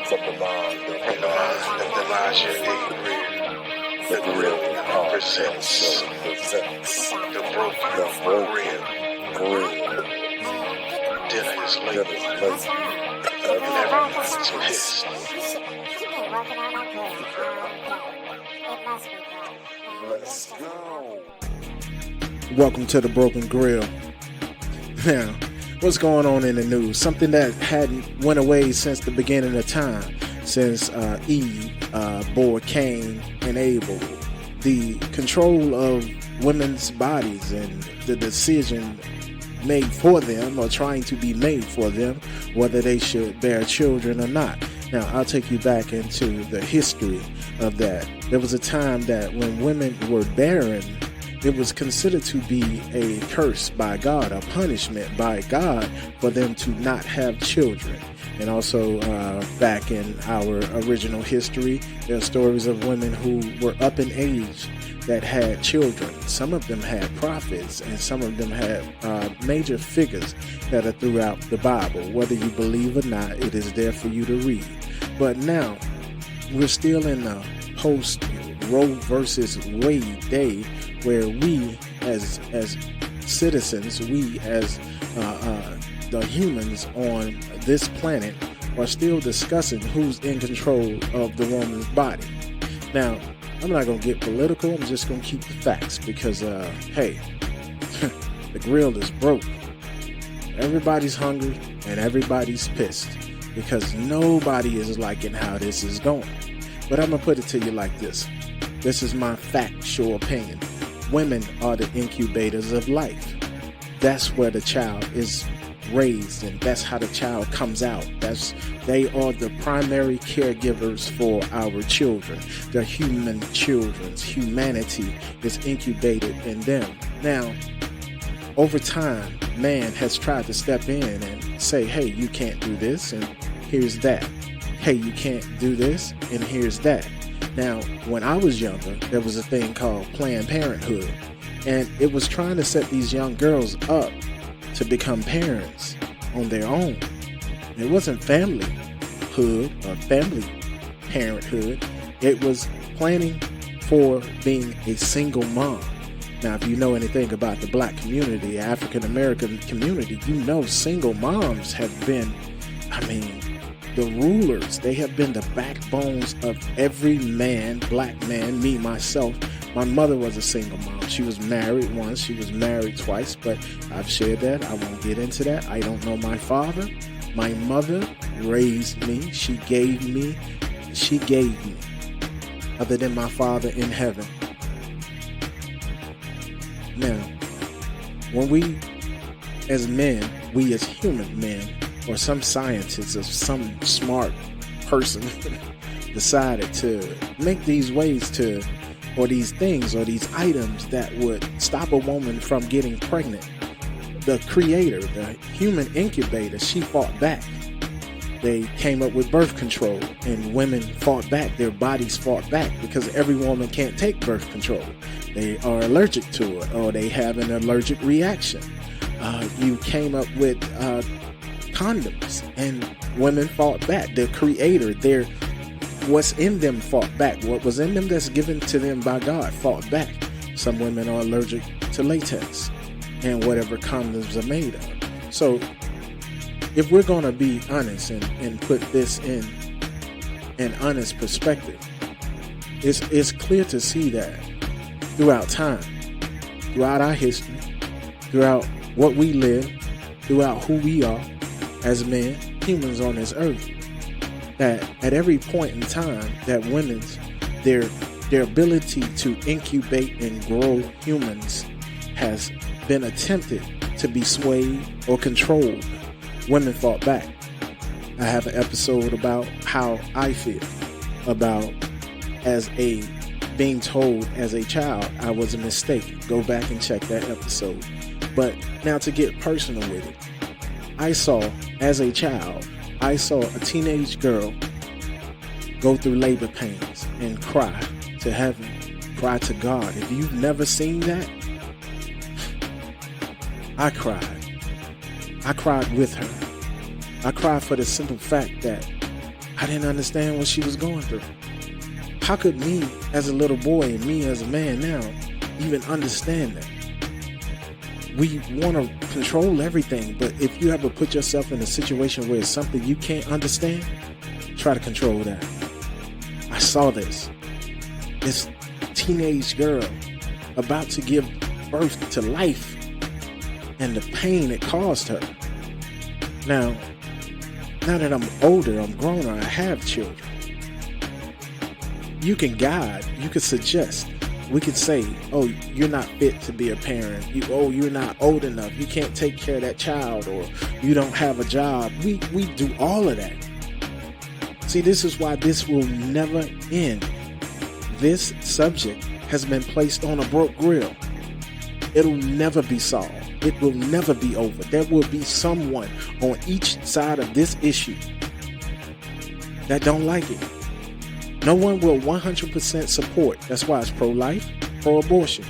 The Elijah A. The Grill presents the Broken Grill. Dinner is late, and everyone's pissed. Let's go. Welcome to the Broken Grill. Now, what's going on in the news? Something that hadn't went away since the beginning of time, since Eve bore Cain and Abel. The control of women's bodies and the decision made for them, or trying to be made for them, whether they should bear children or not. Now, I'll take you back into the history of that. There was a time that when women were barren, it was considered to be a curse by God, a punishment by God for them to not have children. And also back in our original history, there are stories of women who were up in age that had children. Some of them had prophets, and some of them had major figures that are throughout the Bible. Whether you believe or not, it is there for you to read. But now, we're still in the post-Roe versus Wade day, where we as citizens, we as the humans on this planet are still discussing who's in control of the woman's body. Now, I'm not going to get political. I'm just going to keep the facts because, hey, the grill is broke. Everybody's hungry and everybody's pissed because nobody is liking how this is going. But I'm going to put it to you like this. This is my factual opinion. Women are the incubators of life. That's where the child is raised, and that's how the child comes out. They are the primary caregivers for our children. The human children's humanity is incubated in them. Now, over time, man has tried to step in and say, hey, you can't do this, and here's that. Hey, you can't do this, and here's that. Now, when I was younger, there was a thing called Planned Parenthood, and it was trying to set these young girls up to become parents on their own. It wasn't familyhood or family parenthood. It was planning for being a single mom. Now, if you know anything about the black community, African American community, you know single moms have been, the rulers. They have been the backbones of every man, black man, me, myself. My mother was a single mom. She was married once. She was married twice, but I've shared that. I won't get into that. I don't know my father. My mother raised me. She gave me. Other than my Father in heaven. Now, when we as men, we as human men, or some scientists or some smart person decided to make these ways to, or these things or these items that would stop a woman from getting pregnant, the creator, the human incubator, she fought back. They came up with birth control, and women fought back. Their bodies fought back because every woman can't take birth control. They are allergic to it, or they have an allergic reaction. You came up with condoms, and women fought back. The creator, what's in them fought back. What was in them that's given to them by God fought back. Some women are allergic to latex and whatever condoms are made of. So if we're going to be honest and put this in an honest perspective, it's clear to see that throughout time, throughout our history, throughout what we live, throughout who we are as men, humans on this earth, that at every point in time that women's their ability to incubate and grow humans has been attempted to be swayed or controlled, women fought back. I have an episode about how I feel about being told as a child I was a mistake. Go back and check that episode. But now to get personal with it, as a child, I saw a teenage girl go through labor pains and cry to heaven, cry to God. If you've never seen that, I cried. I cried with her. I cried for the simple fact that I didn't understand what she was going through. How could me as a little boy and me as a man now even understand that? We want to control everything, but if you ever put yourself in a situation where it's something you can't understand, try to control that. I saw this teenage girl about to give birth to life and the pain it caused her. Now that I'm older, I'm grown, I have children. You can guide, you can suggest. We could say, oh, you're not fit to be a parent. You're not old enough. You can't take care of that child, or you don't have a job. We do all of that. See, this is why this will never end. This subject has been placed on a broke grill. It'll never be solved. It will never be over. There will be someone on each side of this issue that don't like it. No one will 100% support. That's why it's pro-life, pro-abortion.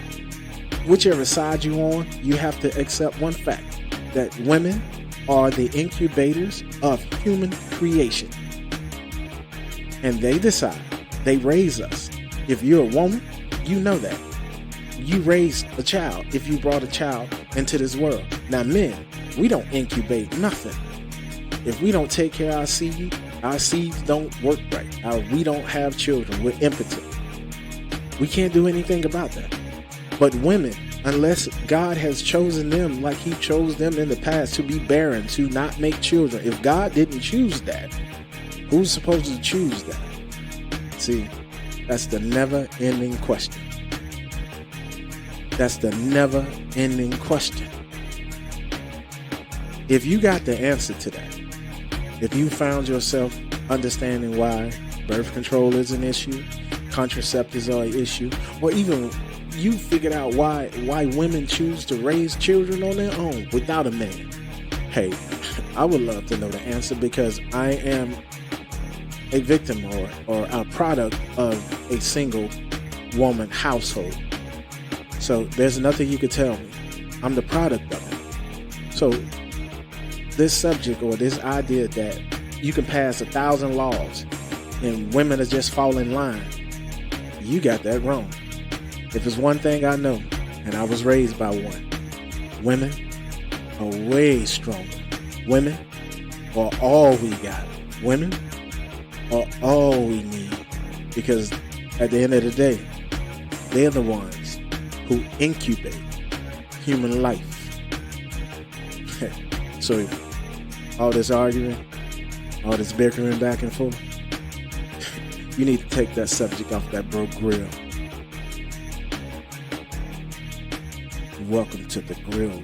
Whichever side you're on, you have to accept one fact, that women are the incubators of human creation. And they decide, they raise us. If you're a woman, you know that. You raised a child if you brought a child into this world. Now men, we don't incubate nothing. If we don't take care of our seeds don't work right. We don't have children. We're impotent. We can't do anything about that. But women, unless God has chosen them like he chose them in the past to be barren, to not make children. If God didn't choose that, who's supposed to choose that? See, that's the never-ending question. That's the never-ending question. If you got the answer to that, if you found yourself understanding why birth control is an issue, contraceptives are an issue, or even you figured out why women choose to raise children on their own without a man, hey, I would love to know the answer, because I am a victim or a product of a single woman household. So there's nothing you could tell me. I'm the product of it. So this subject or this idea that you can pass 1,000 laws and women are just fall in line, you got that wrong. If it's one thing I know, and I was raised by one, women are way stronger. Women are all we got. Women are all we need, because at the end of the day, they're the ones who incubate human life. So all this arguing, all this bickering back and forth, you need to take that subject off that broke grill. Welcome to the grill.